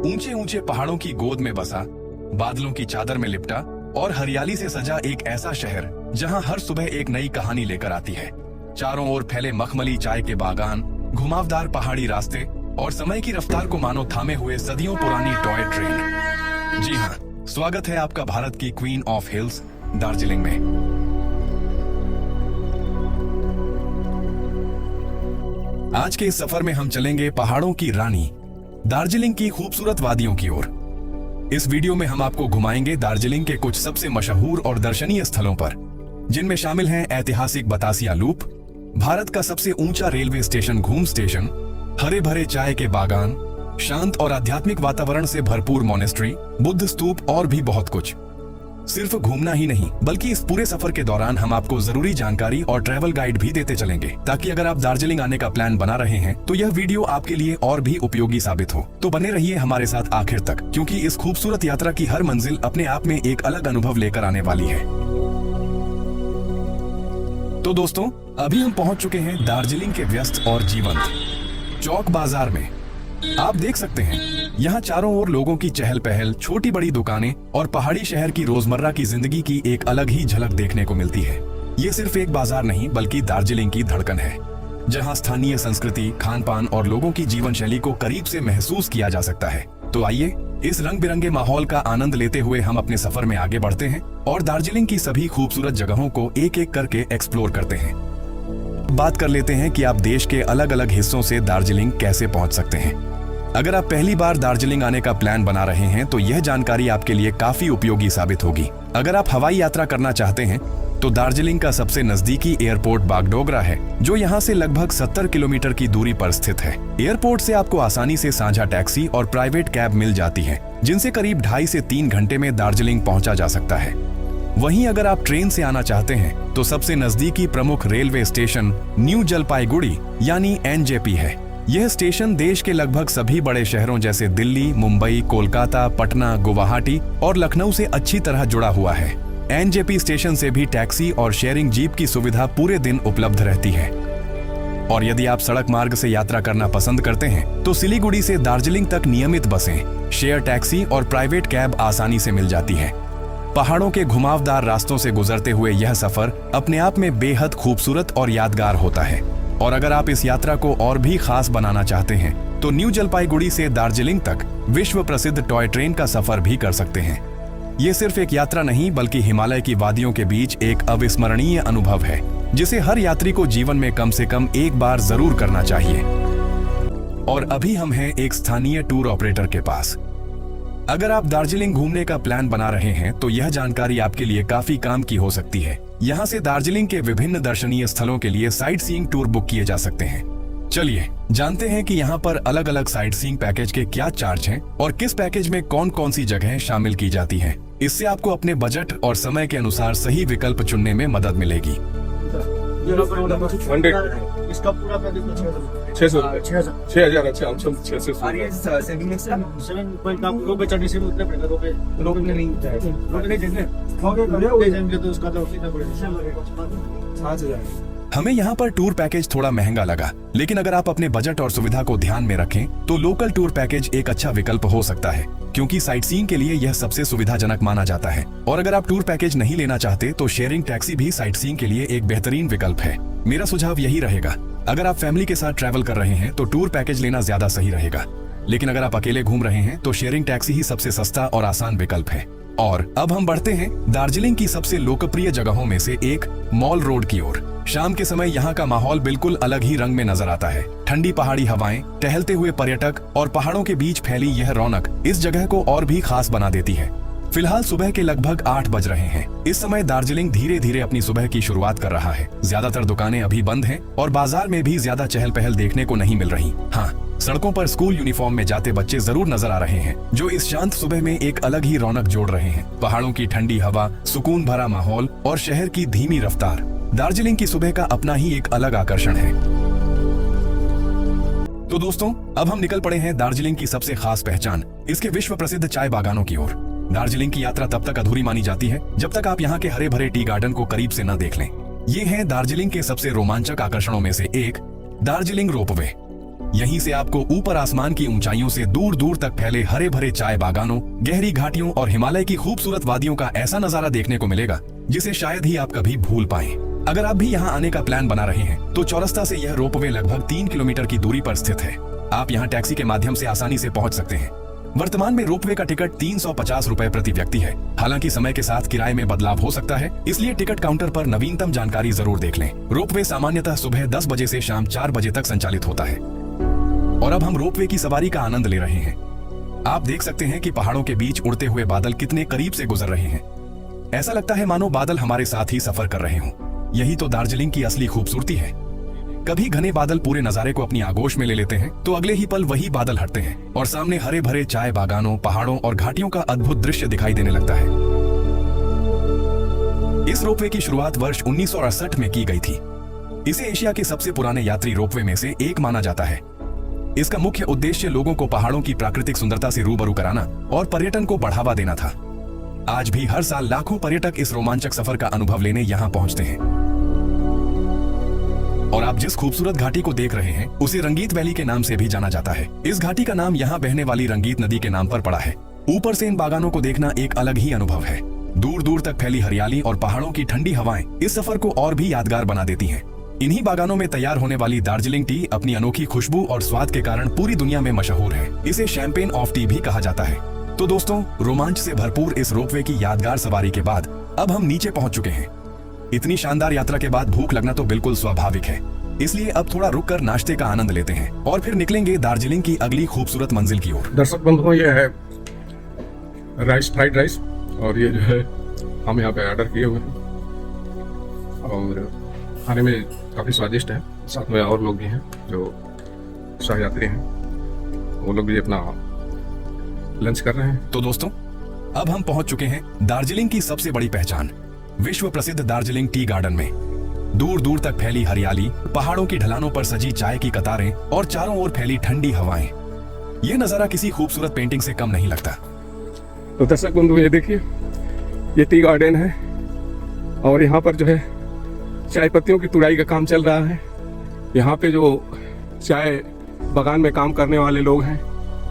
ऊंचे ऊंचे पहाड़ों की गोद में बसा, बादलों की चादर में लिपटा और हरियाली से सजा एक ऐसा शहर जहां हर सुबह एक नई कहानी लेकर आती है। चारों ओर फैले मखमली चाय के बागान, घुमावदार पहाड़ी रास्ते और समय की रफ्तार को मानो थामे हुए सदियों पुरानी टॉय ट्रेन। जी हाँ, स्वागत है आपका भारत की क्वीन ऑफ हिल्स दार्जिलिंग में। आज के इस सफर में हम चलेंगे पहाड़ों की रानी दार्जिलिंग की खूबसूरत वादियों की ओर। इस वीडियो में हम आपको घुमाएंगे दार्जिलिंग के कुछ सबसे मशहूर और दर्शनीय स्थलों पर, जिनमें शामिल हैं ऐतिहासिक बतासिया लूप, भारत का सबसे ऊंचा रेलवे स्टेशन घूम स्टेशन, हरे भरे चाय के बागान, शांत और आध्यात्मिक वातावरण से भरपूर मॉनेस्ट्री, बुद्ध स्तूप और भी बहुत कुछ। सिर्फ घूमना ही नहीं, बल्कि इस पूरे सफर के दौरान हम आपको जरूरी जानकारी और ट्रैवल गाइड भी देते चलेंगे, ताकि अगर आप दार्जिलिंग आने का प्लान बना रहे हैं तो यह वीडियो आपके लिए और भी उपयोगी साबित हो। तो बने रहिए हमारे साथ आखिर तक, क्योंकि इस खूबसूरत यात्रा की हर मंजिल अपने आप में एक अलग अनुभव लेकर आने वाली है। तो दोस्तों, अभी हम पहुंच चुके हैं दार्जिलिंग के व्यस्त और जीवंत चौक बाजार में। आप देख सकते हैं, यहाँ चारों ओर लोगों की चहल पहल, छोटी बड़ी दुकानें और पहाड़ी शहर की रोजमर्रा की जिंदगी की एक अलग ही झलक देखने को मिलती है। ये सिर्फ एक बाजार नहीं, बल्कि दार्जिलिंग की धड़कन है, जहाँ स्थानीय संस्कृति, खान पान और लोगों की जीवन शैली को करीब से महसूस किया जा सकता है। तो आइए इस रंग बिरंगे माहौल का आनंद लेते हुए हम अपने सफर में आगे बढ़ते हैं और दार्जिलिंग की सभी खूबसूरत जगहों को एक एक करके एक्सप्लोर करते हैं। बात कर लेते हैं कि आप देश के अलग अलग हिस्सों से दार्जिलिंग कैसे पहुंच सकते हैं। अगर आप पहली बार दार्जिलिंग आने का प्लान बना रहे हैं तो यह जानकारी आपके लिए काफी उपयोगी साबित होगी। अगर आप हवाई यात्रा करना चाहते हैं तो दार्जिलिंग का सबसे नजदीकी एयरपोर्ट बागडोगरा है, जो यहां से लगभग 70 किलोमीटर की दूरी पर स्थित है। एयरपोर्ट से आपको आसानी से साझा टैक्सी और प्राइवेट कैब मिल जाती है, जिनसे करीब 2.5 से 3 घंटे में दार्जिलिंग पहुंचा जा सकता है। वहीं अगर आप ट्रेन से आना चाहते हैं तो सबसे नजदीकी प्रमुख रेलवे स्टेशन न्यू जलपाईगुड़ी यानी NJP है। यह स्टेशन देश के लगभग सभी बड़े शहरों जैसे दिल्ली, मुंबई, कोलकाता, पटना, गुवाहाटी और लखनऊ से अच्छी तरह जुड़ा हुआ है। NJP स्टेशन से भी टैक्सी और शेयरिंग जीप की सुविधा पूरे दिन उपलब्ध रहती है। और यदि आप सड़क मार्ग से यात्रा करना पसंद करते हैं तो सिलीगुड़ी से दार्जिलिंग तक नियमित बसें, शेयर टैक्सी और प्राइवेट कैब आसानी से मिल जाती है। पहाड़ों के घुमावदार रास्तों से गुजरते हुए यह सफर अपने आप में बेहद खूबसूरत और यादगार होता है। और अगर आप इस यात्रा को और भी खास बनाना चाहते हैं तो न्यू जलपाईगुड़ी से दार्जिलिंग तक विश्व प्रसिद्ध टॉय ट्रेन का सफर भी कर सकते हैं। ये सिर्फ एक यात्रा नहीं, बल्कि हिमालय की वादियों के बीच एक अविस्मरणीय अनुभव है, जिसे हर यात्री को जीवन में कम से कम एक बार जरूर करना चाहिए। और अभी हम हैं एक स्थानीय टूर ऑपरेटर के पास। अगर आप दार्जिलिंग घूमने का प्लान बना रहे हैं तो यह जानकारी आपके लिए काफी काम की हो सकती है। यहाँ से दार्जिलिंग के विभिन्न दर्शनीय स्थलों के लिए साइट सीइंग टूर बुक किए जा सकते हैं। चलिए जानते हैं कि यहाँ पर अलग अलग साइट सीइंग पैकेज के क्या चार्ज हैं और किस पैकेज में कौन कौन सी जगहें शामिल की जाती हैं। इससे आपको अपने बजट और समय के अनुसार सही विकल्प चुनने में मदद मिलेगी। इसका पूरा पैकेज 600 रुपए, 6,000। अच्छा, हम सब 600 हमें यहाँ पर टूर पैकेज थोड़ा महंगा लगा, लेकिन अगर आप अपने बजट और सुविधा को ध्यान में रखें तो लोकल टूर पैकेज एक अच्छा विकल्प हो सकता है, क्योंकि साइट सीइंग के लिए यह सबसे सुविधाजनक माना जाता है। और अगर आप टूर पैकेज नहीं लेना चाहते तो शेयरिंग टैक्सी भी साइट सीइंग के लिए एक बेहतरीन विकल्प है। मेरा सुझाव यही रहेगा, अगर आप फैमिली के साथ ट्रैवल कर रहे हैं तो टूर पैकेज लेना ज्यादा सही रहेगा, लेकिन अगर आप अकेले घूम रहे हैं तो शेयरिंग टैक्सी ही सबसे सस्ता और आसान विकल्प है। और अब हम बढ़ते हैं दार्जिलिंग की सबसे लोकप्रिय जगहों में से एक मॉल रोड की ओर। शाम के समय यहाँ का माहौल बिल्कुल अलग ही रंग में नजर आता है। ठंडी पहाड़ी हवाएं, टहलते हुए पर्यटक और पहाड़ों के बीच फैली यह रौनक इस जगह को और भी खास बना देती है। फिलहाल सुबह के लगभग 8 बज रहे हैं। इस समय दार्जिलिंग धीरे धीरे अपनी सुबह की शुरुआत कर रहा है। ज्यादातर दुकानें अभी बंद हैं और बाजार में भी ज्यादा चहल पहल देखने को नहीं मिल रही। हाँ, सड़कों पर स्कूल यूनिफॉर्म में जाते बच्चे जरूर नजर आ रहे हैं, जो इस शांत सुबह में एक अलग ही रौनक जोड़ रहे हैं। पहाड़ों की ठंडी हवा, सुकून भरा माहौल और शहर की धीमी रफ्तार दार्जिलिंग की सुबह का अपना ही एक अलग आकर्षण है। तो दोस्तों, अब हम निकल पड़े हैं दार्जिलिंग की सबसे खास पहचान, इसके विश्व प्रसिद्ध चाय बागानों की ओर। दार्जिलिंग की यात्रा तब तक अधूरी मानी जाती है जब तक आप यहाँ के हरे भरे टी गार्डन को करीब से न देख लें। ये है दार्जिलिंग के सबसे रोमांचक आकर्षणों में से एक, दार्जिलिंग रोपवे। यहीं से आपको ऊपर आसमान की ऊंचाइयों से दूर दूर तक फैले हरे भरे चाय बागानों, गहरी घाटियों और हिमालय की खूबसूरत वादियों का ऐसा नजारा देखने को मिलेगा जिसे शायद ही आप कभी भूल पाएं। अगर आप भी यहाँ आने का प्लान बना रहे हैं तो चौरस्ता से यह रोपवे लगभग 3 किलोमीटर की दूरी पर स्थित है। आप यहाँ टैक्सी के माध्यम से आसानी से पहुँच सकते हैं। वर्तमान में रोपवे का टिकट 350 रुपए प्रति व्यक्ति है। हालांकि समय के साथ किराए में बदलाव हो सकता है, इसलिए टिकट काउंटर पर नवीनतम जानकारी जरूर देख लें। रोपवे सामान्यतः सुबह 10 बजे से शाम 4 बजे तक संचालित होता है। और अब हम रोपवे की सवारी का आनंद ले रहे हैं। आप देख सकते हैं कि पहाड़ों के बीच उड़ते हुए बादल कितने करीब से गुजर रहे हैं। ऐसा लगता है मानो बादल हमारे साथ ही सफर कर रहे हों। यही तो दार्जिलिंग की असली खूबसूरती है। कभी घने बादल पूरे नजारे को अपनी आगोश में ले लेते हैं तो अगले ही पल वही बादल हटते हैं और सामने हरे भरे चाय बागानों, पहाड़ों और घाटियों का अद्भुत दृश्य दिखाई देने लगता है। इस रोपवे की शुरुआत वर्ष 1968 में की गई थी। इसे एशिया के सबसे पुराने यात्री रोपवे में से एक माना जाता है। इसका मुख्य उद्देश्य लोगों को पहाड़ों की प्राकृतिक सुंदरता से रूबरू कराना और पर्यटन को बढ़ावा देना था। आज भी हर साल लाखों पर्यटक इस रोमांचक सफर का अनुभव लेने यहाँ पहुंचते हैं। और आप जिस खूबसूरत घाटी को देख रहे हैं उसे रंगीत वैली के नाम से भी जाना जाता है। इस घाटी का नाम यहाँ बहने वाली रंगीत नदी के नाम पर पड़ा है। ऊपर से इन बागानों को देखना एक अलग ही अनुभव है। दूर दूर तक फैली हरियाली और पहाड़ों की ठंडी हवाएं इस सफर को और भी यादगार बना देती हैं। इन्हीं बागानों में तैयार होने वाली दार्जिलिंग टी अपनी अनोखी खुशबू और स्वाद के कारण पूरी दुनिया में मशहूर है। इसे शैंपेन ऑफ टी भी कहा जाता है। तो दोस्तों, रोमांच से भरपूर इस रोपवे की यादगार सवारी के बाद अब हम नीचे पहुंच चुके हैं। इतनी शानदार यात्रा के बाद भूख लगना तो बिल्कुल स्वाभाविक है, इसलिए अब थोड़ा रुककर नाश्ते का आनंद लेते हैं और फिर निकलेंगे दार्जिलिंग की अगली खूबसूरत मंजिल की ओर। दर्शक बंधुओं, ये है राइस, फ्राइड राइस, और ये जो है हम यहाँ पे ऑर्डर किए हुए हैं और खाने में काफ़ी स्वादिष्ट है। साथ में और लोग भी हैं जो सहयात्री हैं, वो लोग भी अपना लंच कर रहे हैं। तो दोस्तों, अब हम पहुंच चुके हैं दार्जिलिंग की सबसे बड़ी पहचान, विश्व प्रसिद्ध दार्जिलिंग टी गार्डन में। दूर दूर तक फैली हरियाली, पहाड़ों की ढलानों पर सजी चाय की कतारें और चारों ओर फैली ठंडी हवाएं, यह नजारा किसी खूबसूरत पेंटिंग से कम नहीं लगता। तो दर्शक बंधु, ये देखिए, ये टी गार्डन है और यहाँ पर जो है चाय पत्तियों की तुड़ाई का काम चल रहा है। यहाँ पे जो चाय बागान में काम करने वाले लोग हैं,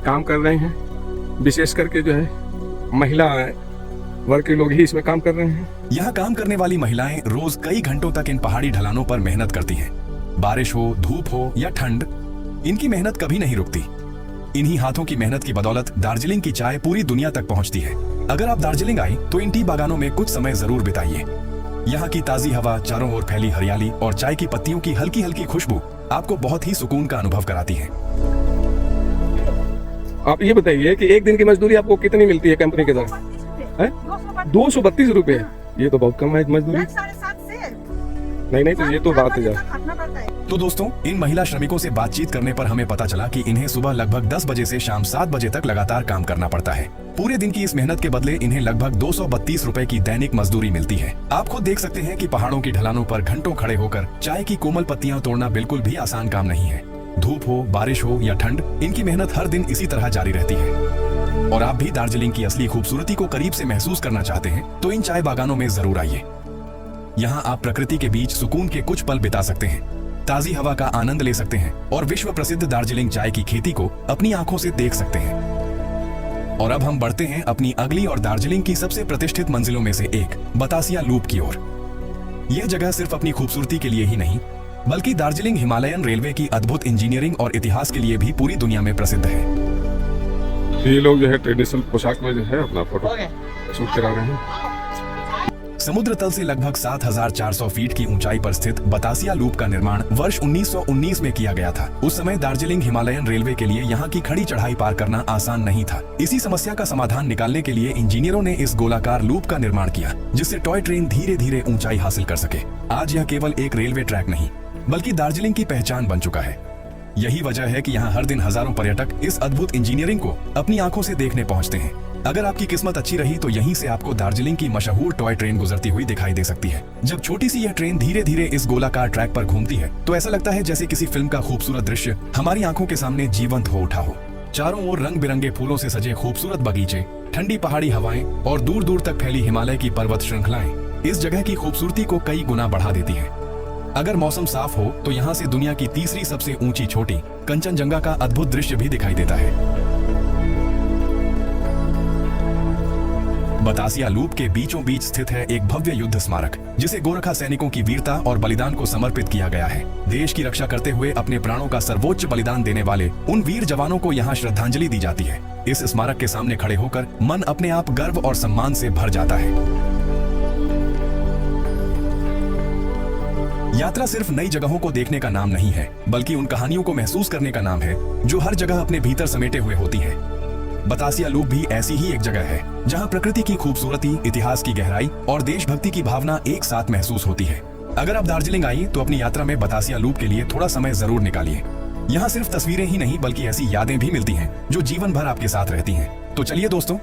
काम कर रहे हैं। विशेष करके जो है महिला वर्ग के लोग ही इसमें काम कर रहे हैं। यहाँ काम करने वाली महिलाएं रोज कई घंटों तक इन पहाड़ी ढलानों पर मेहनत करती हैं। बारिश हो, धूप हो या ठंड, इनकी मेहनत कभी नहीं रुकती। इन्हीं हाथों की मेहनत की बदौलत दार्जिलिंग की चाय पूरी दुनिया तक पहुँचती है। अगर आप दार्जिलिंग आए तो इन टी बागानों में कुछ समय जरूर बिताइए। यहाँ की ताजी हवा, चारों ओर फैली हरियाली और चाय की पत्तियों की हल्की हल्की खुशबू आपको बहुत ही सुकून का अनुभव कराती है। आप ये बताइए कि एक दिन की मजदूरी आपको कितनी मिलती है कंपनी के द्वारा? 232 रुपए। ये तो बहुत कम है मजदूरी। नहीं, तो ये तो बात है। तो दोस्तों, इन महिला श्रमिकों से बातचीत करने पर हमें पता चला कि इन्हें सुबह लगभग 10 बजे से शाम 7 बजे तक लगातार काम करना पड़ता है। पूरे दिन की इस मेहनत के बदले इन्हें लगभग 232 रुपए की दैनिक मजदूरी मिलती है। आप खुद देख सकते हैं कि पहाड़ों की ढलानों पर घंटों खड़े होकर चाय की कोमल पत्तियां तोड़ना बिल्कुल भी आसान काम नहीं है। धूप हो, बारिश हो या ठंड, इनकी मेहनत हर दिन इसी तरह जारी रहती है। और आप भी दार्जिलिंग की असली खूबसूरती को करीब से महसूस करना चाहते हैं तो इन चाय बागानों में जरूर आइए। यहाँ आप प्रकृति के बीच सुकून के कुछ पल बिता सकते हैं, ताजी हवा का आनंद ले सकते हैं और विश्व प्रसिद्ध दार्जिलिंग चाय की खेती को अपनी आंखों से देख सकते हैं। और अब हम बढ़ते हैं अपनी अगली और दार्जिलिंग की सबसे प्रतिष्ठित मंजिलों में से एक, बतासिया लूप की ओर। यह जगह सिर्फ अपनी खूबसूरती के लिए ही नहीं, बल्कि दार्जिलिंग हिमालयन रेलवे की अद्भुत इंजीनियरिंग और इतिहास के लिए भी पूरी दुनिया में प्रसिद्ध है। ये लोग जो है ट्रेडिशनल पोशाक में जो है अपना फोटो शूट करा रहे हैं। समुद्र तल से लगभग 7,400 फीट की ऊंचाई पर स्थित बतासिया लूप का निर्माण वर्ष 1919 में किया गया था। उस समय दार्जिलिंग हिमालयन रेलवे के लिए यहाँ की खड़ी चढ़ाई पार करना आसान नहीं था। इसी समस्या का समाधान निकालने के लिए इंजीनियरों ने इस गोलाकार लूप का निर्माण किया, जिससे टॉय ट्रेन धीरे धीरे ऊंचाई हासिल कर सके। आज यह केवल एक रेलवे ट्रैक नहीं, बल्कि दार्जिलिंग की पहचान बन चुका है। यही वजह है कि यहाँ हर दिन हजारों पर्यटक इस अद्भुत इंजीनियरिंग को अपनी आंखों से देखने पहुँचते हैं। अगर आपकी किस्मत अच्छी रही तो यहीं से आपको दार्जिलिंग की मशहूर टॉय ट्रेन गुजरती हुई दिखाई दे सकती है। जब छोटी सी यह ट्रेन धीरे धीरे इस गोलाकार ट्रैक पर घूमती है तो ऐसा लगता है जैसे किसी फिल्म का खूबसूरत दृश्य हमारी आंखों के सामने जीवंत हो उठा हो। चारों ओर रंग बिरंगे फूलों से सजे खूबसूरत बगीचे, ठंडी पहाड़ी हवाएं और दूर दूर तक फैली हिमालय की पर्वत श्रृंखलाएं इस जगह की खूबसूरती को कई गुना बढ़ा देती है। अगर मौसम साफ हो तो यहाँ से दुनिया की तीसरी सबसे ऊंची चोटी कंचनजंगा का अद्भुत दृश्य भी दिखाई देता है। बतासिया लूप के बीचों बीच स्थित है एक भव्य युद्ध स्मारक, जिसे गोरखा सैनिकों की वीरता और बलिदान को समर्पित किया गया है। देश की रक्षा करते हुए अपने प्राणों का सर्वोच्च बलिदान देने वाले उन वीर जवानों को यहाँ श्रद्धांजलि दी जाती है। इस स्मारक के सामने खड़े होकर मन अपने आप गर्व और सम्मान से भर जाता है। यात्रा सिर्फ नई जगहों को देखने का नाम नहीं है, बल्कि उन कहानियों को महसूस करने का नाम है जो हर जगह अपने भीतर समेटे हुए होती है। बतासिया लूप भी ऐसी ही एक जगह है जहां प्रकृति की खूबसूरती, इतिहास की गहराई और देशभक्ति की भावना एक साथ महसूस होती है। अगर आप दार्जिलिंग आइए तो अपनी यात्रा में बतासिया लूप के लिए थोड़ा समय जरूर निकालिए। यहाँ सिर्फ तस्वीरें ही नहीं बल्कि ऐसी यादें भी मिलती हैं जो जीवन भर आपके साथ रहती हैं। तो चलिए दोस्तों,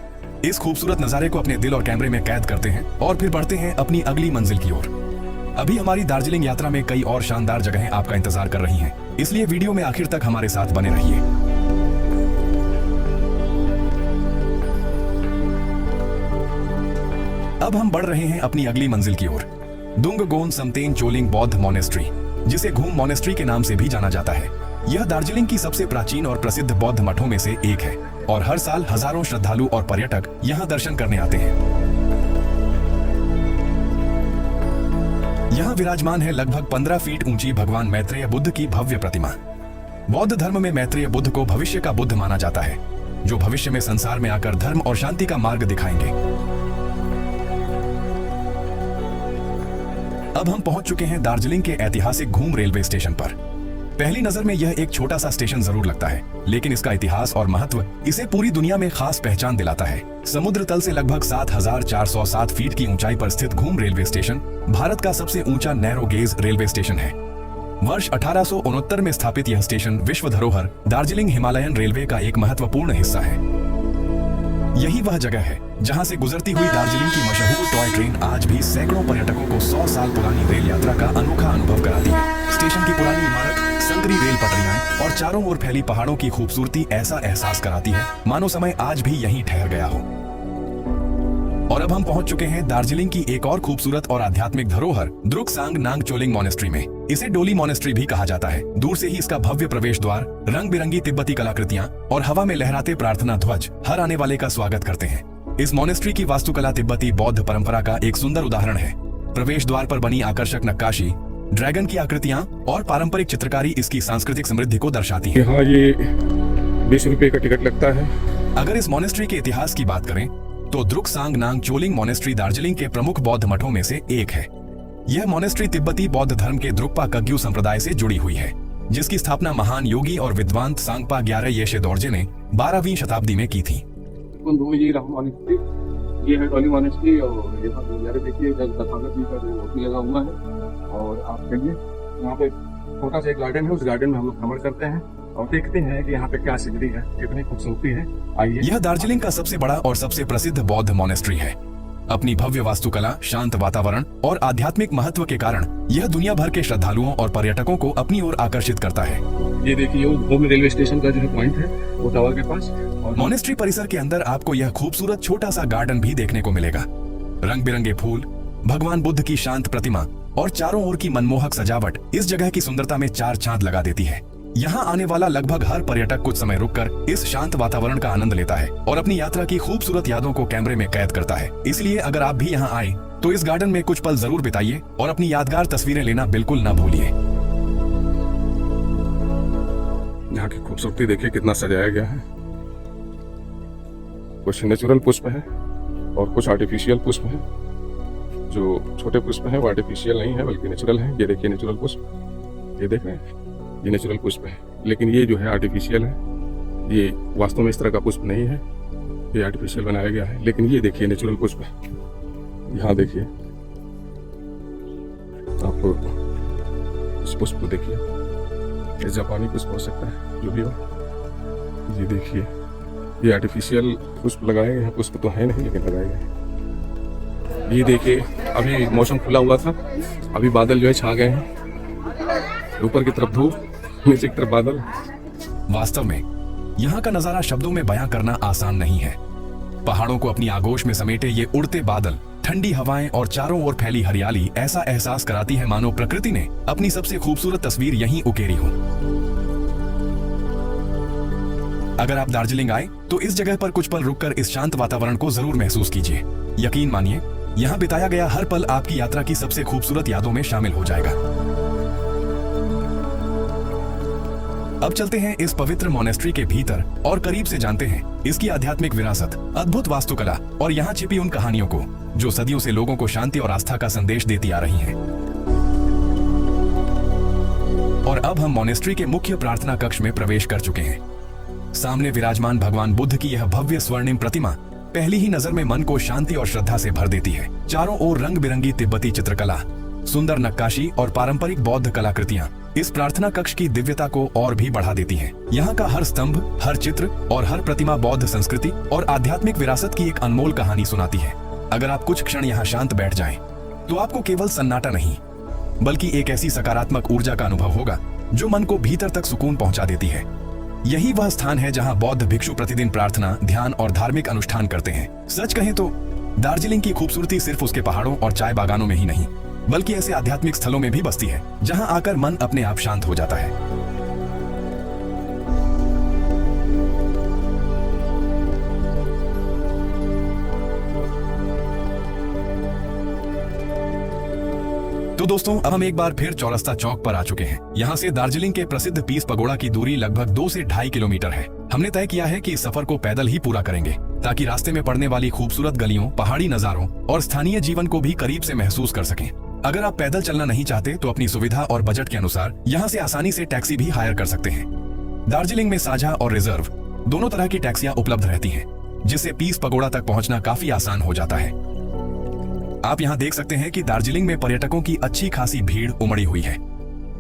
इस खूबसूरत नजारे को अपने दिल और कैमरे में कैद करते हैं और फिर बढ़ते हैं अपनी अगली मंजिल की ओर। अभी हमारी दार्जिलिंग यात्रा में कई और शानदार जगहें आपका इंतजार कर रही हैं, इसलिए वीडियो में आखिर तक हमारे साथ बने रहिए। अब हम बढ़ रहे हैं अपनी अगली मंजिल की ओर, दुंग गोन समतेन चोलिंग बौद्ध मोनेस्ट्री, जिसे घूम मोनेस्ट्री के नाम से भी जाना जाता है। यह दार्जिलिंग की सबसे प्राचीन और प्रसिद्ध बौद्ध मठों में से एक है और हर साल हजारों श्रद्धालु और पर्यटक यहाँ दर्शन करने आते हैं। यहाँ विराजमान है लगभग 15 फीट ऊंची भगवान मैत्रेय बुद्ध की भव्य प्रतिमा। बौद्ध धर्म में मैत्रेय बुद्ध को भविष्य का बुद्ध माना जाता है, जो भविष्य में संसार में आकर धर्म और शांति का मार्ग दिखाएंगे। अब हम पहुंच चुके हैं दार्जिलिंग के ऐतिहासिक घूम रेलवे स्टेशन पर। पहली नजर में यह एक छोटा सा स्टेशन जरूर लगता है, लेकिन इसका इतिहास और महत्व इसे पूरी दुनिया में खास पहचान दिलाता है। समुद्र तल से लगभग 7,407 फीट की ऊंचाई पर स्थित घूम रेलवे स्टेशन भारत का सबसे ऊंचा नैरो गेज रेलवे स्टेशन है। वर्ष 1869 में स्थापित यह स्टेशन विश्व धरोहर दार्जिलिंग हिमालयन रेलवे का एक महत्वपूर्ण हिस्सा है। यही वह जगह है जहां से गुजरती हुई दार्जिलिंग की मशहूर टॉय ट्रेन आज भी सैकड़ों पर्यटकों को 100 साल पुरानी रेल यात्रा का अनोखा अनुभव कराती है। स्टेशन की पुरानी इमारत, संकरी रेल पटरियां और चारों ओर फैली पहाड़ों की खूबसूरती ऐसा एहसास कराती है मानो समय आज भी यहीं ठहर गया हो। और अब हम पहुंच चुके हैं दार्जिलिंग की एक और खूबसूरत और आध्यात्मिक धरोहर द्रुक सांग नांगचोलिंग मोनेस्ट्री में। इसे डोली मोनेस्ट्री भी कहा जाता है। दूर से ही इसका भव्य प्रवेश द्वार, रंग बिरंगी तिब्बती कलाकृतियां और हवा में लहराते प्रार्थना ध्वज हर आने वाले का स्वागत करते हैं। इस मोनेस्ट्री की वास्तुकला तिब्बती बौद्ध परंपरा का एक सुंदर उदाहरण है। प्रवेश द्वार पर बनी आकर्षक नक्काशी, ड्रैगन की आकृतियां और पारंपरिक चित्रकारी इसकी सांस्कृतिक समृद्धि को दर्शाती है। यहाँ ये 20 रुपए का टिकट लगता है। अगर इस मोनेस्ट्री के इतिहास की बात करें तो द्रुक सांग नांगचोलिंग मोनेस्ट्री दार्जिलिंग के प्रमुख बौद्ध मठों में से एक है। यह मोनेस्ट्री तिब्बती बौद्ध धर्म के द्रुक्पा कग्यू संप्रदाय से जुड़ी हुई है, जिसकी स्थापना महान योगी और विद्वान सांगपा ग्यारह येशे दोर्जे ने 12वीं शताब्दी में की थी। ये है डोली मोनेस्ट्री और यहाँ पे देखिए तथागत जी का मूर्ति लगा हुआ है और आप देखिए यहाँ पे छोटा सा एक गार्डन है। उस गार्डन में हम लोग भ्रमण करते हैं और देखते हैं कि यहाँ पे क्या सिद्धि है, कितनी खूबसूरती है। आइए। यह दार्जिलिंग का सबसे बड़ा और सबसे प्रसिद्ध बौद्ध मोनेस्ट्री है। अपनी भव्य वास्तुकला, शांत वातावरण और आध्यात्मिक महत्व के कारण यह दुनिया भर के श्रद्धालुओं और पर्यटकों को अपनी ओर आकर्षित करता है। ये देखिए घूम रेलवे स्टेशन का जो है पॉइंट है वो टावर के पास। और मोनेस्ट्री परिसर के अंदर आपको यह खूबसूरत छोटा सा गार्डन भी देखने को मिलेगा। रंग बिरंगे फूल, भगवान बुद्ध की शांत प्रतिमा और चारों ओर की मनमोहक सजावट इस जगह की सुंदरता में चार चांद लगा देती है। यहाँ आने वाला लगभग हर पर्यटक कुछ समय रुककर इस शांत वातावरण का आनंद लेता है और अपनी यात्रा की खूबसूरत यादों को कैमरे में कैद करता है। इसलिए अगर आप भी यहाँ आए तो इस गार्डन में कुछ पल जरूर बिताइए और अपनी यादगार तस्वीरें लेना बिल्कुल न भूलिए। यहाँ की खूबसूरती देखिए कितना सजाया गया है। कुछ नेचुरल पुष्प है और कुछ आर्टिफिशियल पुष्प है। जो छोटे पुष्प है वो आर्टिफिशियल नहीं है बल्कि नेचुरल है। ये देखिए नेचुरल पुष्प, ये देख रहे हैं, ये नेचुरल पुष्प है। लेकिन ये जो है आर्टिफिशियल है। ये वास्तव में इस तरह का पुष्प नहीं है, ये आर्टिफिशियल बनाया गया है। लेकिन ये देखिए नेचुरल पुष्प है। यहाँ देखिए आप इस पुष्प को देखिए, ये जापानी पुष्प हो सकता है, जो भी हो। ये देखिए ये आर्टिफिशियल पुष्प लगाए गए हैं। पुष्प तो है नहीं लेकिन लगाए गए। ये देखिए अभी मौसम खुला हुआ था, अभी बादल जो है छा गए हैं। ऊपर की तरफ धूप, नीचे की तरफ बादल। वास्तव में यहाँ का नजारा शब्दों में बयां करना आसान नहीं है। पहाड़ों को अपनी आगोश में समेटे ये उड़ते बादल, ठंडी हवाएं और चारों ओर फैली हरियाली ऐसा एहसास कराती है मानो प्रकृति ने अपनी सबसे खूबसूरत तस्वीर यहीं उकेरी हो। अगर आप दार्जिलिंग आए तो इस जगह पर कुछ पल रुककर इस शांत वातावरण को जरूर महसूस कीजिए। यकीन मानिए, यहाँ बिताया गया हर पल आपकी यात्रा की सबसे खूबसूरत यादों में शामिल हो जाएगा। अब चलते हैं इस पवित्र मोनेस्ट्री के भीतर और करीब से जानते हैं इसकी आध्यात्मिक विरासत, अद्भुत वास्तुकला और यहाँ छिपी उन कहानियों को जो सदियों से लोगों को शांति और आस्था का संदेश देती आ रही हैं। और अब हम मोनेस्ट्री के मुख्य प्रार्थना कक्ष में प्रवेश कर चुके हैं। सामने विराजमान भगवान बुद्ध की यह भव्य स्वर्णिम प्रतिमा पहली ही नजर में मन को शांति और श्रद्धा से भर देती है। चारों ओर रंग बिरंगी तिब्बती चित्रकला, सुंदर नक्काशी और पारंपरिक बौद्ध कलाकृतियां इस प्रार्थना कक्ष की दिव्यता को और भी बढ़ा देती हैं। यहाँ का हर स्तंभ, हर चित्र और हर प्रतिमा बौद्ध संस्कृति और आध्यात्मिक विरासत की एक अनमोल कहानी सुनाती है। अगर आप कुछ क्षण यहाँ शांत बैठ जाएं, तो आपको केवल सन्नाटा नहीं बल्कि एक ऐसी सकारात्मक ऊर्जा का अनुभव होगा जो मन को भीतर तक सुकून पहुंचा देती है। यही वह स्थान है जहां बौद्ध भिक्षु प्रतिदिन प्रार्थना, ध्यान और धार्मिक अनुष्ठान करते हैं। सच कहें तो दार्जिलिंग की खूबसूरती सिर्फ उसके पहाड़ों और चाय बागानों में ही नहीं बल्कि ऐसे आध्यात्मिक स्थलों में भी बसती है जहां आकर मन अपने आप शांत हो जाता है। तो दोस्तों, अब हम एक बार फिर चौरस्ता चौक पर आ चुके हैं। यहाँ से दार्जिलिंग के प्रसिद्ध पीस पगोड़ा की दूरी लगभग 2 से 2.5 किलोमीटर है। हमने तय किया है कि इस सफर को पैदल ही पूरा करेंगे ताकि रास्ते में पड़ने वाली खूबसूरत गलियों, पहाड़ी नजारों और स्थानीय जीवन को भी करीब से महसूस कर सकें। अगर आप पैदल चलना नहीं चाहते तो अपनी सुविधा और बजट के अनुसार यहाँ से आसानी से टैक्सी भी हायर कर सकते हैं। दार्जिलिंग में साझा और रिजर्व दोनों तरह की टैक्सियां उपलब्ध रहती हैं, जिससे पीस पगोड़ा तक पहुंचना काफी आसान हो जाता है। आप यहाँ देख सकते हैं कि दार्जिलिंग में पर्यटकों की अच्छी खासी भीड़ उमड़ी हुई है।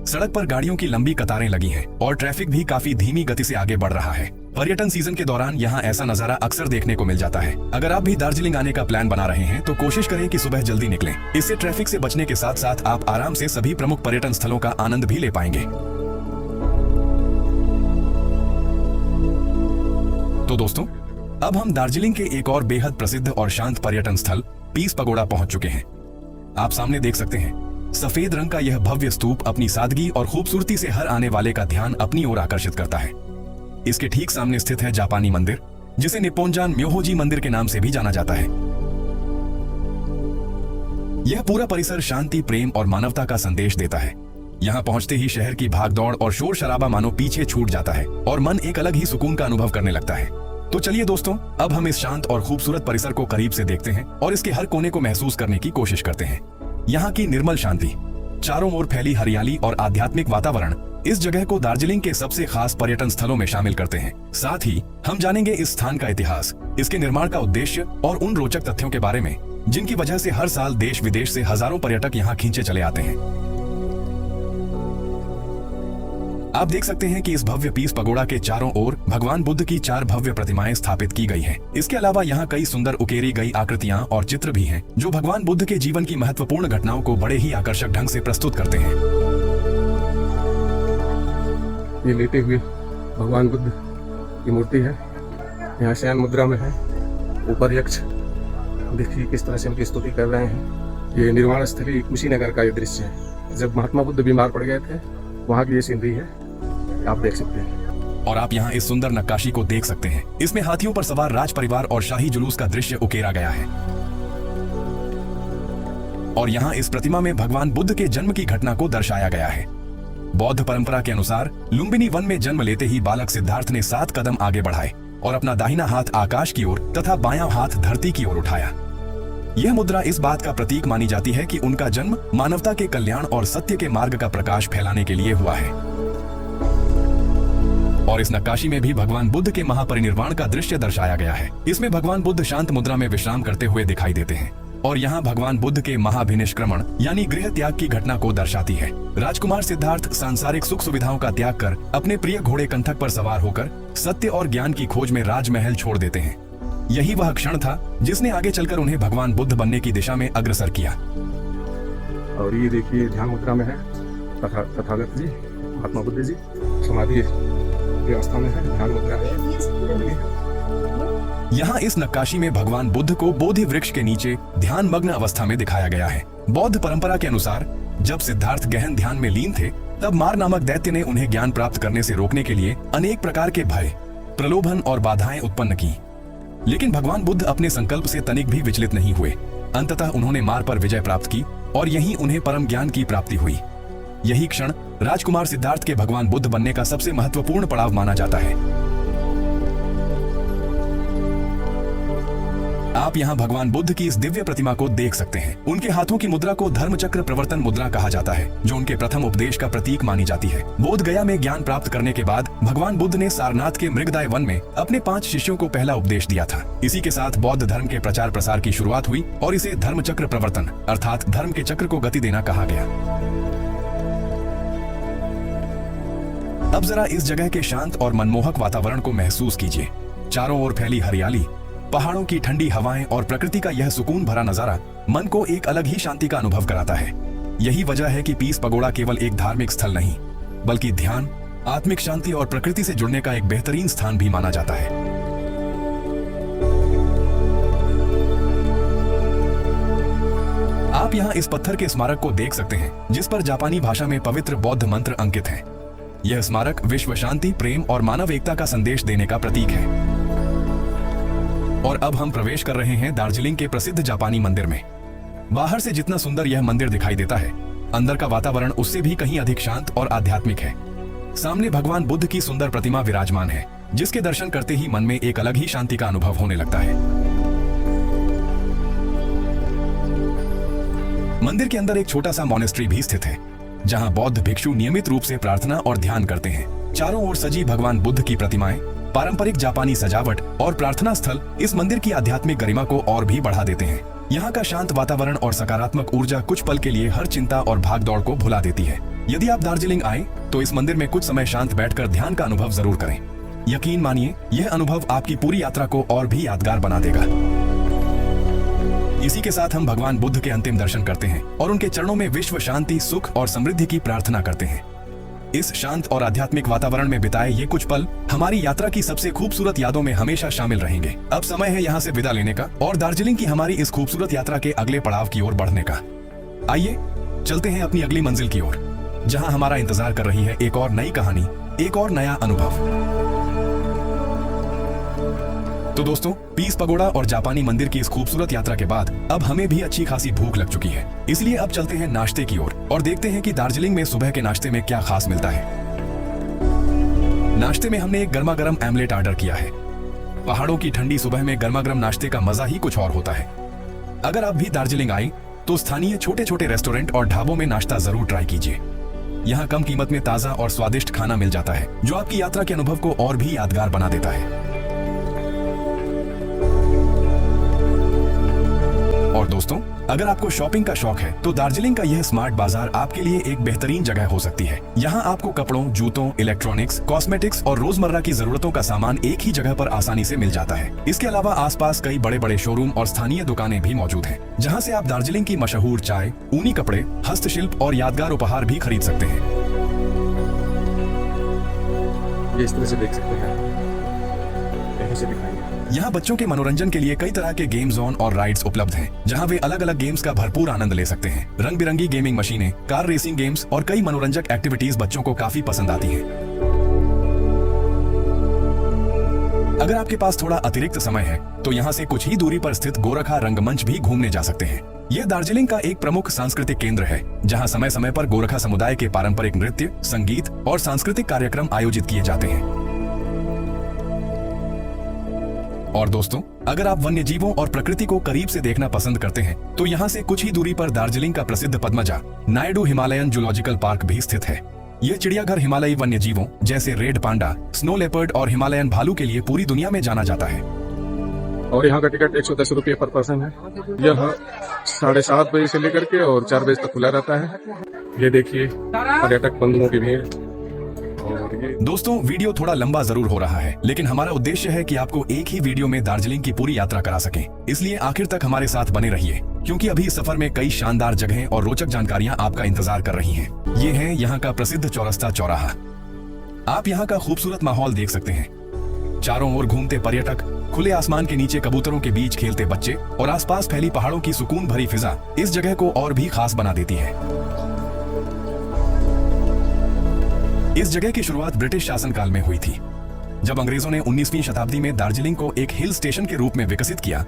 सड़क पर गाड़ियों की लंबी कतारें लगी हैं और ट्रैफिक भी काफी धीमी गति से आगे बढ़ रहा है। पर्यटन सीजन के दौरान यहाँ ऐसा नजारा अक्सर देखने को मिल जाता है। अगर आप भी दार्जिलिंग आने का प्लान बना रहे हैं तो कोशिश करें कि सुबह जल्दी निकलें। इससे ट्रैफिक से बचने के साथ साथ आप आराम से सभी प्रमुख पर्यटन स्थलों का आनंद भी ले पाएंगे। तो दोस्तों, अब हम दार्जिलिंग के एक और बेहद प्रसिद्ध और शांत पर्यटन स्थल पीस पगोड़ा पहुंच चुके हैं। आप सामने देख सकते हैं, सफेद रंग का यह भव्य स्तूप अपनी सादगी और खूबसूरती से हर आने वाले का ध्यान अपनी ओर आकर्षित करता है। इसके ठीक सामने स्थित है जापानी मंदिर, जिसे निप्पोंजान म्योहोजी मंदिर के नाम से भी जाना जाता है। यह पूरा परिसर शांति, प्रेम और मानवता का संदेश देता है। यहाँ पहुंचते ही शहर की भागदौड़ और शोर शराबा मानो पीछे छूट जाता है और मन एक अलग ही सुकून का अनुभव करने लगता है। तो चलिए दोस्तों, अब हम इस शांत और खूबसूरत परिसर को करीब से देखते हैं और इसके हर कोने को महसूस करने की कोशिश करते हैं। यहाँ की निर्मल शांति, चारों ओर फैली हरियाली और आध्यात्मिक वातावरण इस जगह को दार्जिलिंग के सबसे खास पर्यटन स्थलों में शामिल करते हैं। साथ ही हम जानेंगे इस स्थान का इतिहास, इसके निर्माण का उद्देश्य और उन रोचक तथ्यों के बारे में जिनकी वजह से हर साल देश विदेश से हजारों पर्यटक यहाँ खींचे चले आते हैं। आप देख सकते हैं कि इस भव्य पीस पगोड़ा के चारों ओर भगवान बुद्ध की 4 भव्य प्रतिमाएं स्थापित की गई हैं। इसके अलावा यहाँ कई सुंदर उकेरी गई आकृतियां और चित्र भी हैं, जो भगवान बुद्ध के जीवन की महत्वपूर्ण घटनाओं को बड़े ही आकर्षक ढंग से प्रस्तुत करते हैं। ये लेटे हुए भगवान बुद्ध की मूर्ति है, यहाँ शयन मुद्रा में है। ऊपर यक्ष, देखिए किस तरह से उनकी स्तुति कर रहे हैं। ये निर्वाण स्थली कुशीनगर का ये दृश्य है। जब महात्मा बुद्ध बीमार पड़ गए थे, वहाँ की ये सीनरी है, आप देख सकते हैं। और आप यहाँ इस सुंदर नक्काशी को देख सकते हैं। इसमें हाथियों पर सवार राज परिवार और शाही जुलूस का दृश्य उकेरा गया है। और यहाँ इस प्रतिमा में भगवान बुद्ध के जन्म की घटना को दर्शाया गया है। बौद्ध परंपरा के अनुसार लुम्बिनी वन में जन्म लेते ही बालक सिद्धार्थ ने 7 कदम आगे बढ़ाए और अपना दाहिना हाथ आकाश की ओर तथा बायां हाथ धरती की ओर उठाया। यह मुद्रा इस बात का प्रतीक मानी जाती है कि उनका जन्म मानवता के कल्याण और सत्य के मार्ग का प्रकाश फैलाने के लिए हुआ है। और इस नक्काशी में भी भगवान बुद्ध के महापरिनिर्वाण का दृश्य दर्शाया गया है। इसमें भगवान बुद्ध शांत मुद्रा में विश्राम करते हुए दिखाई देते हैं और यहाँ भगवान बुद्ध के महाभिनिष्क्रमण यानी गृह त्याग की घटना को दर्शाती है। राजकुमार सिद्धार्थ सांसारिक सुख सुविधाओं का त्याग कर अपने प्रिय घोड़े कंथक पर सवार होकर सत्य और ज्ञान की खोज में राजमहल छोड़ देते हैं। यही वह क्षण था जिसने आगे चलकर उन्हें भगवान बुद्ध बनने की दिशा में अग्रसर किया। और ये देखिए ध्यान मुद्रा में है तथागत जी, महात्मा बुद्ध जी समाधि अवस्था में है, ध्यान मुद्रा है। यहाँ इस नक्काशी में भगवान बुद्ध को बोधि वृक्ष के नीचे ध्यान मग्न अवस्था में दिखाया गया है। बौद्ध परंपरा के अनुसार जब सिद्धार्थ गहन ध्यान में लीन थे, तब मार नामक दैत्य ने उन्हें ज्ञान प्राप्त करने से रोकने के लिए अनेक प्रकार के भय, प्रलोभन और बाधाएं उत्पन्न की। लेकिन भगवान बुद्ध अपने संकल्प से तनिक भी विचलित नहीं हुए। अंततः उन्होंने मार पर विजय प्राप्त की और यहीं उन्हें परम ज्ञान की प्राप्ति हुई। यही क्षण राजकुमार सिद्धार्थ के भगवान बुद्ध बनने का सबसे महत्वपूर्ण पड़ाव माना जाता है। आप यहाँ भगवान बुद्ध की इस दिव्य प्रतिमा को देख सकते हैं। उनके हाथों की मुद्रा को धर्मचक्र प्रवर्तन मुद्रा कहा जाता है, जो उनके प्रथम उपदेश का प्रतीक मानी जाती है। बोध गया में ज्ञान प्राप्त करने के बाद भगवान बुद्ध ने सारनाथ के मृगदाय वन में अपने 5 शिष्यों को पहला उपदेश दिया था। इसी के साथ बौद्ध धर्म के प्रचार प्रसार की शुरुआत हुई और इसे धर्मचक्र प्रवर्तन अर्थात धर्म के चक्र को गति देना कहा गया। अब जरा इस जगह के शांत और मनमोहक वातावरण को महसूस कीजिए। चारों ओर फैली हरियाली, पहाड़ों की ठंडी हवाएं और प्रकृति का यह सुकून भरा नजारा मन को एक अलग ही शांति का अनुभव कराता है। यही वजह है कि पीस पगोड़ा केवल एक धार्मिक स्थल नहीं, बल्कि ध्यान, आत्मिक शांति और प्रकृति से जुड़ने का एक बेहतरीन स्थान भी माना जाता है। आप यहाँ इस पत्थर के स्मारक को देख सकते हैं, जिस पर जापानी भाषा में पवित्र बौद्ध मंत्र अंकित हैं। यह स्मारक विश्व शांति, प्रेम और मानव एकता का संदेश देने का प्रतीक है। और अब हम प्रवेश कर रहे हैं दार्जिलिंग के प्रसिद्ध जापानी मंदिर में। बाहर से जितना सुंदर यह मंदिर दिखाई देता है, अंदर का वातावरण उससे भी कहीं अधिक शांत और आध्यात्मिक है। सामने भगवान बुद्ध की सुंदर प्रतिमा विराजमान है, जिसके दर्शन करते ही मन में एक अलग ही शांति का अनुभव होने लगता है। मंदिर के अंदर एक छोटा सा मॉनेस्ट्री भी स्थित है, जहां बौद्ध भिक्षु नियमित रूप से प्रार्थना और ध्यान करते हैं। चारों ओर सजी भगवान बुद्ध की प्रतिमाएं, पारंपरिक जापानी सजावट और प्रार्थना स्थल इस मंदिर की आध्यात्मिक गरिमा को और भी बढ़ा देते हैं। यहाँ का शांत वातावरण और सकारात्मक ऊर्जा कुछ पल के लिए हर चिंता और भागदौड़ को भुला देती है। यदि आप दार्जिलिंग आए तो इस मंदिर में कुछ समय शांत बैठकर ध्यान का अनुभव जरूर करें। यकीन मानिए, यह अनुभव आपकी पूरी यात्रा को और भी यादगार बना देगा। इसी के साथ हम भगवान बुद्ध के अंतिम दर्शन करते हैं और उनके चरणों में विश्व शांति, सुख और समृद्धि की प्रार्थना करते हैं। इस शांत और आध्यात्मिक वातावरण में बिताए ये कुछ पल हमारी यात्रा की सबसे खूबसूरत यादों में हमेशा शामिल रहेंगे। अब समय है यहाँ से विदा लेने का और दार्जिलिंग की हमारी इस खूबसूरत यात्रा के अगले पड़ाव की ओर बढ़ने का। आइए चलते हैं अपनी अगली मंजिल की ओर, जहाँ हमारा इंतजार कर रही है एक और नई कहानी, एक और नया अनुभव। तो दोस्तों, पीस पगोड़ा और जापानी मंदिर की इस खूबसूरत यात्रा के बाद अब हमें भी अच्छी खासी भूख लग चुकी है। इसलिए अब चलते हैं नाश्ते की ओर और देखते हैं कि दार्जिलिंग में सुबह के नाश्ते में क्या खास मिलता है। नाश्ते में हमने एक गर्मा गर्म आमलेट ऑर्डर किया है। पहाड़ों की ठंडी सुबह में गर्मा गर्म नाश्ते का मजा ही कुछ और होता है। अगर आप भी दार्जिलिंग आए तो स्थानीय छोटे छोटे रेस्टोरेंट और ढाबों में नाश्ता जरूर ट्राई कीजिए। यहाँ कम कीमत में ताजा और स्वादिष्ट खाना मिल जाता है, जो आपकी यात्रा के अनुभव को और भी यादगार बना देता है। और दोस्तों, अगर आपको शॉपिंग का शौक है तो दार्जिलिंग का यह स्मार्ट बाजार आपके लिए एक बेहतरीन जगह हो सकती है। यहाँ आपको कपड़ों, जूतों, इलेक्ट्रॉनिक्स, कॉस्मेटिक्स और रोजमर्रा की जरूरतों का सामान एक ही जगह पर आसानी से मिल जाता है। इसके अलावा आसपास कई बड़े बड़े शोरूम और स्थानीय दुकानें भी मौजूद हैं, जहाँ से आप दार्जिलिंग की मशहूर चाय, ऊनी कपड़े, हस्तशिल्प और यादगार उपहार भी खरीद सकते हैं। ये इस तरह से देख सकते हैं, यहीं से दिखाएंगे। यहाँ बच्चों के मनोरंजन के लिए कई तरह के गेम जोन और राइड्स उपलब्ध हैं, जहाँ वे अलग अलग गेम्स का भरपूर आनंद ले सकते हैं। रंग बिरंगी गेमिंग मशीनें, कार रेसिंग गेम्स और कई मनोरंजक एक्टिविटीज बच्चों को काफी पसंद आती हैं। अगर आपके पास थोड़ा अतिरिक्त समय है तो यहाँ से कुछ ही दूरी पर स्थित गोरखा रंगमंच भी घूमने जा सकते हैं। यह दार्जिलिंग का एक प्रमुख सांस्कृतिक केंद्र है, जहाँ समय समय पर गोरखा समुदाय के पारंपरिक नृत्य, संगीत और सांस्कृतिक कार्यक्रम आयोजित किए जाते हैं। और दोस्तों, अगर आप वन्य जीवों और प्रकृति को करीब से देखना पसंद करते हैं तो यहाँ से कुछ ही दूरी पर दार्जिलिंग का प्रसिद्ध Padmaja Naidu Himalayan zoological park भी स्थित है। यह चिड़ियाघर हिमालयी वन्य जीवों जैसे रेड पांडा, स्नो लेपर्ड और हिमालयन भालू के लिए पूरी दुनिया में जाना जाता है। और यहाँ का टिकट 110 रुपये पर पर्सन है। यह 7:30 बजे से लेकर के और 4 बजे तक खुला रहता है। ये देखिए पर्यटक बंधुओं की भीड़। दोस्तों, वीडियो थोड़ा लंबा जरूर हो रहा है, लेकिन हमारा उद्देश्य है कि आपको एक ही वीडियो में दार्जिलिंग की पूरी यात्रा करा सकें। इसलिए आखिर तक हमारे साथ बने रहिए, क्योंकि अभी इस सफर में कई शानदार जगहें और रोचक जानकारियां आपका इंतजार कर रही हैं। ये है यहाँ का प्रसिद्ध चौरस्ता चौराहा। आप यहाँ का खूबसूरत माहौल देख सकते हैं। चारों ओर घूमते पर्यटक, खुले आसमान के नीचे कबूतरों के बीच खेलते बच्चे और आसपास फैली पहाड़ों की सुकून भरी फिजा इस जगह को और भी खास बना देती है। इस जगह की शुरुआत ब्रिटिश शासनकाल में हुई थी। जब अंग्रेजों ने 19वीं शताब्दी में दार्जिलिंग को एक हिल स्टेशन के रूप में विकसित किया,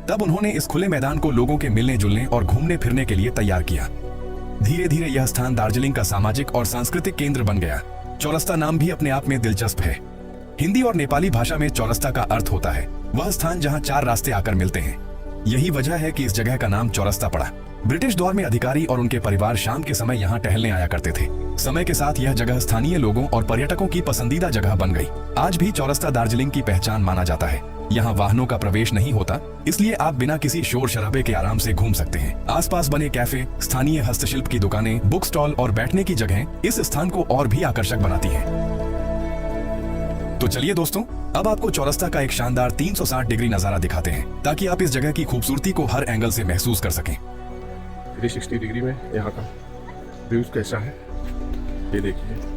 तब उन्होंने इस खुले मैदान को लोगों के मिलने जुलने और घूमने फिरने के लिए तैयार किया। धीरे धीरे यह स्थान दार्जिलिंग का सामाजिक और सांस्कृतिक केंद्र बन गया। चौरस्ता नाम भी अपने आप में दिलचस्प है। हिंदी और नेपाली भाषा में चौरस्ता का अर्थ होता है वह स्थान जहां 4 रास्ते आकर मिलते हैं। यही वजह है कि इस जगह का नाम चौरस्ता पड़ा। ब्रिटिश दौर में अधिकारी और उनके परिवार शाम के समय यहाँ टहलने आया करते थे। समय के साथ यह जगह स्थानीय लोगों और पर्यटकों की पसंदीदा जगह बन गई। आज भी चौरस्ता दार्जिलिंग की पहचान माना जाता है। यहाँ वाहनों का प्रवेश नहीं होता, इसलिए आप बिना किसी शोर शराबे के आराम से घूम सकते हैं। आसपास बने कैफे, स्थानीय हस्तशिल्प की दुकानें, बुक स्टॉल और बैठने की जगहें इस स्थान को और भी आकर्षक बनाती हैं। तो चलिए दोस्तों, अब आपको चौरस्ता का एक शानदार 360 डिग्री नजारा दिखाते हैं, ताकि आप इस जगह की खूबसूरती को हर एंगल से महसूस कर सकें। 360 डिग्री में यहाँ का व्यूज कैसा है ये देखिए।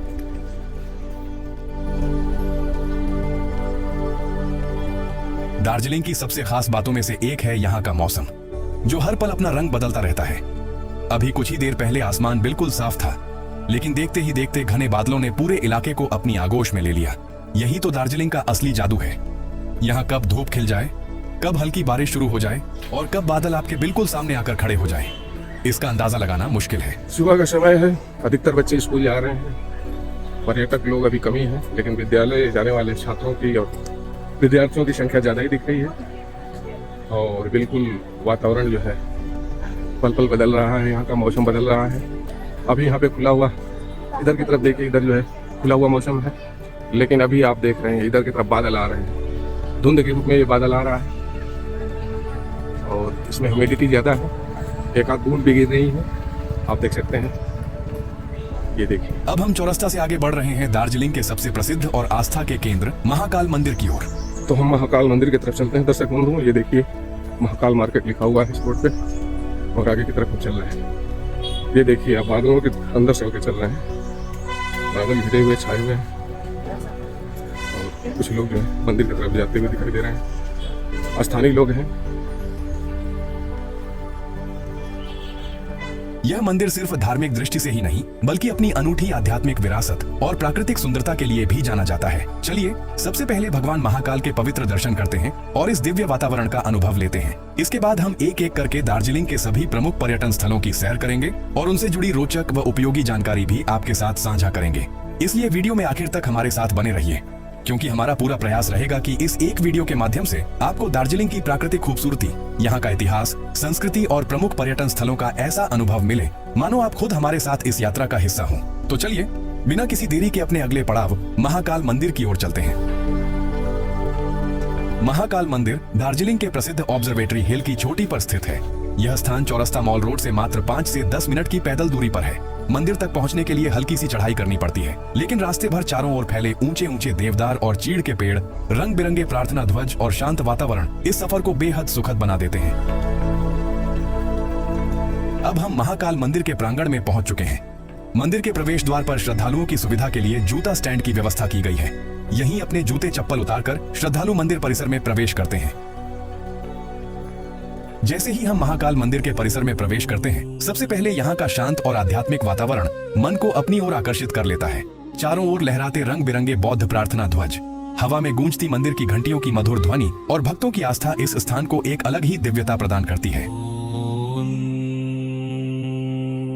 दार्जिलिंग की सबसे खास बातों में से एक है यहाँ का मौसम, जो हर पल अपना रंग बदलता रहता है। अभी कुछ ही देर पहले आसमान बिल्कुल साफ था, लेकिन देखते ही देखते घने बादलों ने पूरे इलाके को अपनी आगोश में ले लिया। यही तो दार्जिलिंग का असली जादू है। यहाँ कब धूप खिल जाए, कब हल्की बारिश शुरू हो जाए और कब बादल आपके बिल्कुल सामने आकर खड़े हो जाए, इसका अंदाजा लगाना मुश्किल है। सुबह का समय है, अधिकतर बच्चे स्कूल जा रहे हैं, पर्यटक लोग अभी कमी है, लेकिन विद्यालय जाने वाले छात्रों की और विद्यार्थियों की संख्या ज्यादा ही दिख रही है। और बिल्कुल वातावरण जो है पल पल बदल रहा है, यहाँ का मौसम बदल रहा है। अभी यहाँ पे खुला हुआ, इधर की तरफ देखिए, इधर जो है खुला हुआ मौसम है, लेकिन अभी आप देख रहे हैं इधर की तरफ बादल आ रहे हैं। धुंध के रूप में ये बादल आ रहा है और इसमें ह्यूमिडिटी ज्यादा है, एक आध बूंद भी गिर रही है, आप देख सकते हैं। ये देखिए, अब हम चौरस्ता से आगे बढ़ रहे हैं दार्जिलिंग के सबसे प्रसिद्ध और आस्था के केंद्र महाकाल मंदिर की ओर। तो हम महाकाल मंदिर की तरफ चलते हैं। दर्शक बंधुओं, ये देखिए महाकाल मार्केट लिखा हुआ है इस बोर्ड पे, और आगे की तरफ हम चल रहे हैं। ये देखिए, आप बादलों के अंदर से होकर चल रहे हैं, बादल घिरे हुए छाए हुए हैं और कुछ लोग जो है मंदिर की तरफ जाते हुए दिखाई दे रहे हैं, स्थानीय लोग हैं। यह मंदिर सिर्फ धार्मिक दृष्टि से ही नहीं, बल्कि अपनी अनूठी आध्यात्मिक विरासत और प्राकृतिक सुंदरता के लिए भी जाना जाता है। चलिए सबसे पहले भगवान महाकाल के पवित्र दर्शन करते हैं और इस दिव्य वातावरण का अनुभव लेते हैं। इसके बाद हम एक एक करके दार्जिलिंग के सभी प्रमुख पर्यटन स्थलों की सैर करेंगे और उनसे जुड़ी रोचक व उपयोगी जानकारी भी आपके साथ साझा करेंगे। इसलिए वीडियो में आखिर तक हमारे साथ बने रहिए, क्योंकि हमारा पूरा प्रयास रहेगा कि इस एक वीडियो के माध्यम से आपको दार्जिलिंग की प्राकृतिक खूबसूरती, यहाँ का इतिहास, संस्कृति और प्रमुख पर्यटन स्थलों का ऐसा अनुभव मिले मानो आप खुद हमारे साथ इस यात्रा का हिस्सा हो। तो चलिए बिना किसी देरी के अपने अगले पड़ाव महाकाल मंदिर की ओर चलते हैं। महाकाल मंदिर दार्जिलिंग के प्रसिद्ध ऑब्जर्वेटरी हिल की चोटी पर स्थित है। यह स्थान चौरस्ता मॉल रोड से मात्र 5 से 10 मिनट की पैदल दूरी पर है। मंदिर तक पहुंचने के लिए हल्की सी चढ़ाई करनी पड़ती है, लेकिन रास्ते भर चारों ओर फैले ऊंचे ऊंचे देवदार और चीड़ के पेड़, रंग बिरंगे प्रार्थना ध्वज और शांत वातावरण इस सफर को बेहद सुखद बना देते हैं। अब हम महाकाल मंदिर के प्रांगण में पहुंच चुके हैं। मंदिर के प्रवेश द्वार पर श्रद्धालुओं की सुविधा के लिए जूता स्टैंड की व्यवस्था की गई है। यहीं अपने जूते चप्पल उतारकर श्रद्धालु मंदिर परिसर में प्रवेश करते हैं। जैसे ही हम महाकाल मंदिर के परिसर में प्रवेश करते हैं, सबसे पहले यहाँ का शांत और आध्यात्मिक वातावरण मन को अपनी ओर आकर्षित कर लेता है। चारों ओर लहराते रंग बिरंगे बौद्ध प्रार्थना ध्वज, हवा में गूंजती मंदिर की घंटियों की मधुर ध्वनि और भक्तों की आस्था इस स्थान को एक अलग ही दिव्यता प्रदान करती है।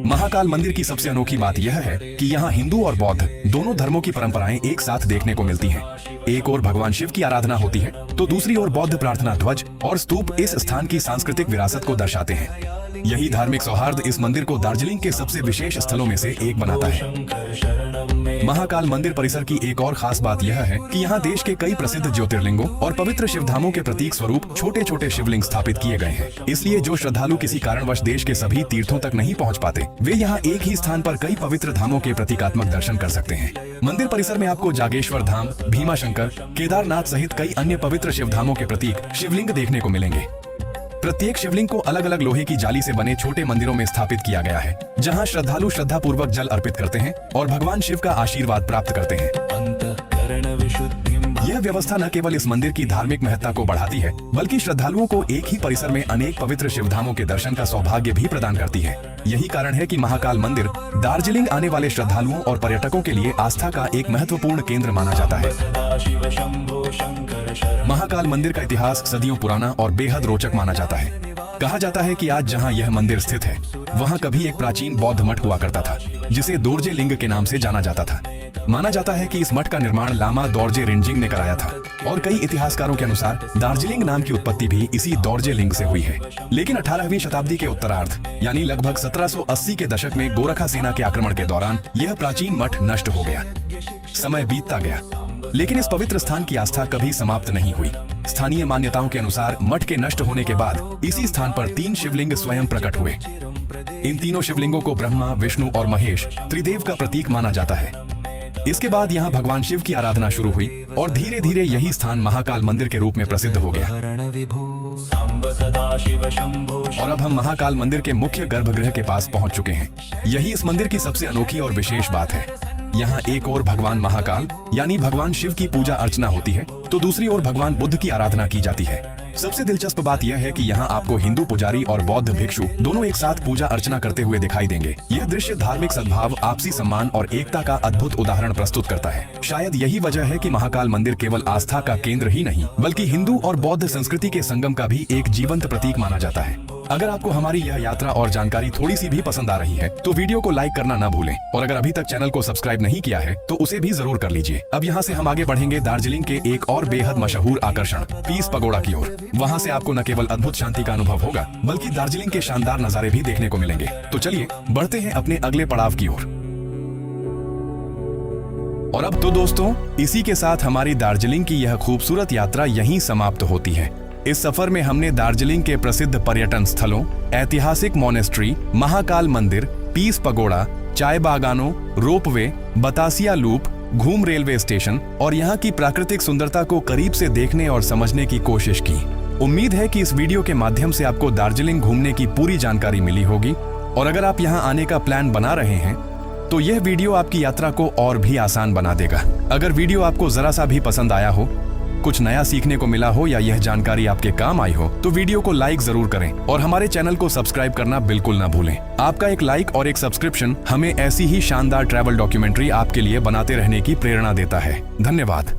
महाकाल मंदिर की सबसे अनोखी बात यह है कि यहाँ हिंदू और बौद्ध दोनों धर्मों की परंपराएं एक साथ देखने को मिलती हैं। एक ओर भगवान शिव की आराधना होती है, तो दूसरी ओर बौद्ध प्रार्थना ध्वज और स्तूप इस स्थान की सांस्कृतिक विरासत को दर्शाते हैं। यही धार्मिक सौहार्द इस मंदिर को दार्जिलिंग के सबसे विशेष स्थलों में से एक बनाता है। महाकाल मंदिर परिसर की एक और खास बात यह है कि यहाँ देश के कई प्रसिद्ध ज्योतिर्लिंगों और पवित्र शिवधामों के प्रतीक स्वरूप छोटे छोटे शिवलिंग स्थापित किए गए हैं। इसलिए जो श्रद्धालु किसी कारणवश देश के सभी तीर्थों तक नहीं पहुँच पाते, वे यहाँ एक ही स्थान पर कई पवित्र धामों के प्रतीकात्मक दर्शन कर सकते हैं। मंदिर परिसर में आपको जागेश्वर धाम, भीमा शंकर, केदारनाथ सहित कई अन्य पवित्र शिवधामों के प्रतीक शिवलिंग देखने को मिलेंगे। प्रत्येक शिवलिंग को अलग अलग लोहे की जाली से बने छोटे मंदिरों में स्थापित किया गया है, जहां श्रद्धालु श्रद्धापूर्वक जल अर्पित करते हैं और भगवान शिव का आशीर्वाद प्राप्त करते हैं। यह व्यवस्था न केवल इस मंदिर की धार्मिक महत्ता को बढ़ाती है, बल्कि श्रद्धालुओं को एक ही परिसर में अनेक पवित्र शिवधामों के दर्शन का सौभाग्य भी प्रदान करती है। यही कारण है कि महाकाल मंदिर दार्जिलिंग आने वाले श्रद्धालुओं और पर्यटकों के लिए आस्था का एक महत्वपूर्ण केंद्र माना जाता है। महाकाल मंदिर का इतिहास सदियों पुराना और बेहद रोचक माना जाता है। कहा जाता है कि आज जहां यह मंदिर स्थित है, वहां कभी एक प्राचीन बौद्ध मठ हुआ करता था, जिसे दोर्जे लिंग के नाम से जाना जाता था। माना जाता है कि इस मठ का निर्माण लामा दोर्जे रिंजिंग ने कराया था और कई इतिहासकारों के अनुसार दार्जिलिंग नाम की उत्पत्ति भी इसी दोर्जे लिंग से हुई है। लेकिन 18वीं शताब्दी के उत्तरार्ध यानी लगभग 1780 के दशक में गोरखा सेना के आक्रमण के दौरान यह प्राचीन मठ नष्ट हो गया। समय बीतता गया, लेकिन इस पवित्र स्थान की आस्था कभी समाप्त नहीं हुई। स्थानीय मान्यताओं के अनुसार मठ के नष्ट होने के बाद इसी स्थान पर 3 शिवलिंग स्वयं प्रकट हुए। इन तीनों शिवलिंगों को ब्रह्मा, विष्णु और महेश त्रिदेव का प्रतीक माना जाता है। इसके बाद यहाँ भगवान शिव की आराधना शुरू हुई और धीरे धीरे यही स्थान महाकाल मंदिर के रूप में प्रसिद्ध हो गया। और अब हम महाकाल मंदिर के मुख्य गर्भगृह के पास पहुंच चुके हैं। यही इस मंदिर की सबसे अनोखी और विशेष बात है। यहाँ एक ओर भगवान महाकाल यानी भगवान शिव की पूजा अर्चना होती है, तो दूसरी ओर भगवान बुद्ध की आराधना की जाती है। सबसे दिलचस्प बात यह है कि यहाँ आपको हिंदू पुजारी और बौद्ध भिक्षु दोनों एक साथ पूजा अर्चना करते हुए दिखाई देंगे। यह दृश्य धार्मिक सद्भाव, आपसी सम्मान और एकता का अद्भुत उदाहरण प्रस्तुत करता है। शायद यही वजह है कि महाकाल मंदिर केवल आस्था का केंद्र ही नहीं, बल्कि हिंदू और बौद्ध संस्कृति के संगम का भी एक जीवंत प्रतीक माना जाता है। अगर आपको हमारी यह यात्रा और जानकारी थोड़ी सी भी पसंद आ रही है, तो वीडियो को लाइक करना ना भूलें और अगर अभी तक चैनल को सब्सक्राइब नहीं किया है, तो उसे भी जरूर कर लीजिए। अब यहाँ से हम आगे बढ़ेंगे दार्जिलिंग के एक और बेहद मशहूर आकर्षण पीस पगोड़ा की ओर। वहाँ से आपको न केवल अद्भुत शांति का अनुभव होगा, बल्कि दार्जिलिंग के शानदार नजारे भी देखने को मिलेंगे। तो चलिए बढ़ते हैं अपने अगले पड़ाव की ओर। और अब तो दोस्तों, इसी के साथ हमारी दार्जिलिंग की यह खूबसूरत यात्रा यहीं समाप्त होती है। इस सफर में हमने दार्जिलिंग के प्रसिद्ध पर्यटन स्थलों, ऐतिहासिक मोनेस्ट्री, महाकाल मंदिर, पीस पगोड़ा, चाय बागानों, रोपवे, बतासिया लूप, घूम रेलवे स्टेशन और यहाँ की प्राकृतिक सुंदरता को करीब से देखने और समझने की कोशिश की। उम्मीद है कि इस वीडियो के माध्यम से आपको दार्जिलिंग घूमने की पूरी जानकारी मिली होगी और अगर आप यहाँ आने का प्लान बना रहे हैं, तो यह वीडियो आपकी यात्रा को और भी आसान बना देगा। अगर वीडियो आपको जरा सा भी पसंद आया हो, कुछ नया सीखने को मिला हो या यह जानकारी आपके काम आई हो, तो वीडियो को लाइक जरूर करें और हमारे चैनल को सब्सक्राइब करना बिल्कुल ना भूलें। आपका एक लाइक और एक सब्सक्रिप्शन हमें ऐसी ही शानदार ट्रैवल डॉक्यूमेंट्री आपके लिए बनाते रहने की प्रेरणा देता है। धन्यवाद।